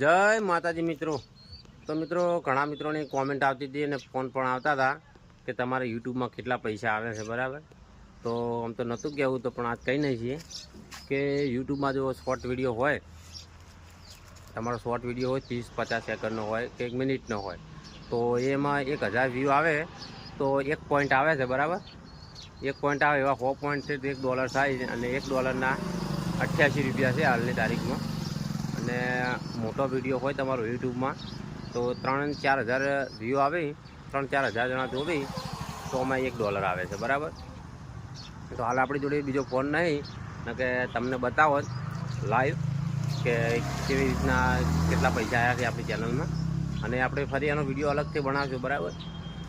જય માતાજી મિત્રો। તો મિત્રો ઘણા મિત્રોની કોમેન્ટ આવતી હતી અને ફોન પણ આવતા હતા કે તમારે યુટ્યુબમાં કેટલા પૈસા આવે છે, બરાબર। તો આમ તો નહોતું કહેવું તો પણ આજ કહી નહીં છીએ કે યુટ્યુબમાં જો શોર્ટ વિડીયો હોય, તમારો શોર્ટ વિડીયો હોય 30-50 સેકન્ડનો હોય કે 1 મિનિટનો હોય, તો એમાં 1000 વ્યૂ આવે તો 1 પોઈન્ટ આવે છે, બરાબર। 1 પોઈન્ટ આવે એવા 100 પોઈન્ટ છે તો $1 થાય અને $1ના 88 રૂપિયા છે હાલની તારીખમાં। અને મોટો વિડીયો હોય તમારો યુટ્યુબમાં તો 3-4 હજાર વ્યૂ આવે, 3-4 હજાર જણા જોવે તો એમાં $1 આવે છે, બરાબર। તો હાલ આપણી જોડે બીજો ફોન નહીં કે તમને બતાવો લાઈવ કે કેવી રીતના કેટલા પૈસા આવ્યા છે આપણી ચેનલમાં, અને આપણે ફરી આનો વિડીયો અલગથી બનાવશું, બરાબર।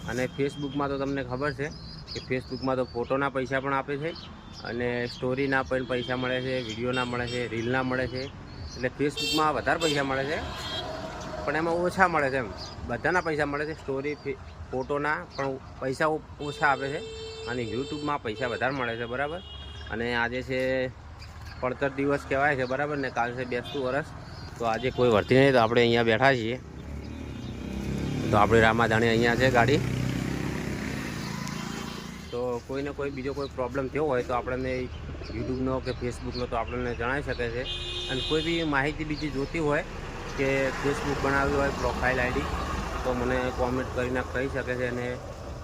અને ફેસબુકમાં તો તમને ખબર છે કે ફેસબુકમાં તો ફોટોના પૈસા પણ આપે છે અને સ્ટોરીના પણ પૈસા મળે છે, વિડીયોના મળે છે, રીલના મળે છે। એટલે ફેસબુકમાં વધારે પૈસા મળે છે પણ એમાં ઓછા મળે છે, એમ બધાના પૈસા મળે છે, સ્ટોરી ફોટોના પણ પૈસા ઓછા આપે છે અને યુટ્યુબમાં પૈસા વધારે મળે છે, બરાબર। અને આજે છે પડતર દિવસ કહેવાય છે, બરાબર ને, કાલ છે બેસતું વરસ। તો આજે કોઈ વર્તી નહીં તો આપણે અહીંયા બેઠા છીએ। તો આપણે રામાધાણી અહીંયા છે ગાડી, તો કોઈને કોઈ બીજો કોઈ પ્રોબ્લેમ થયો હોય તો આપણને યુટ્યુબનો કે ફેસબુકનો તો આપણને જણાવી શકે છે। અને કોઈ બી માહિતી બીજી જોતી હોય કે ફેસબુક બનાવ્યું હોય પ્રોફાઇલ આઈડી તો મને કોમેન્ટ કરીને કહી શકે છે, અને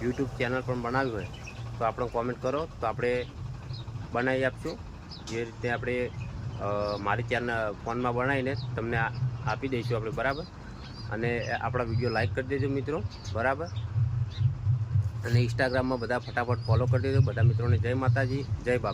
યુટ્યુબ ચેનલ પણ બનાવ્યું હોય તો આપણે કોમેન્ટ કરો તો આપણે બનાવી આપશું। જે રીતે આપણે મારી ચેનલ ફોનમાં બનાવીને તમને આપી દઈશું આપણે, બરાબર। અને આપણા વિડીયો લાઈક કરી દેજો મિત્રો, બરાબર। અને ઇન્સ્ટાગ્રામમાં બધા ફટાફટ ફોલો કરી દેજો બધા મિત્રોને। જય માતાજી, જય બાબા।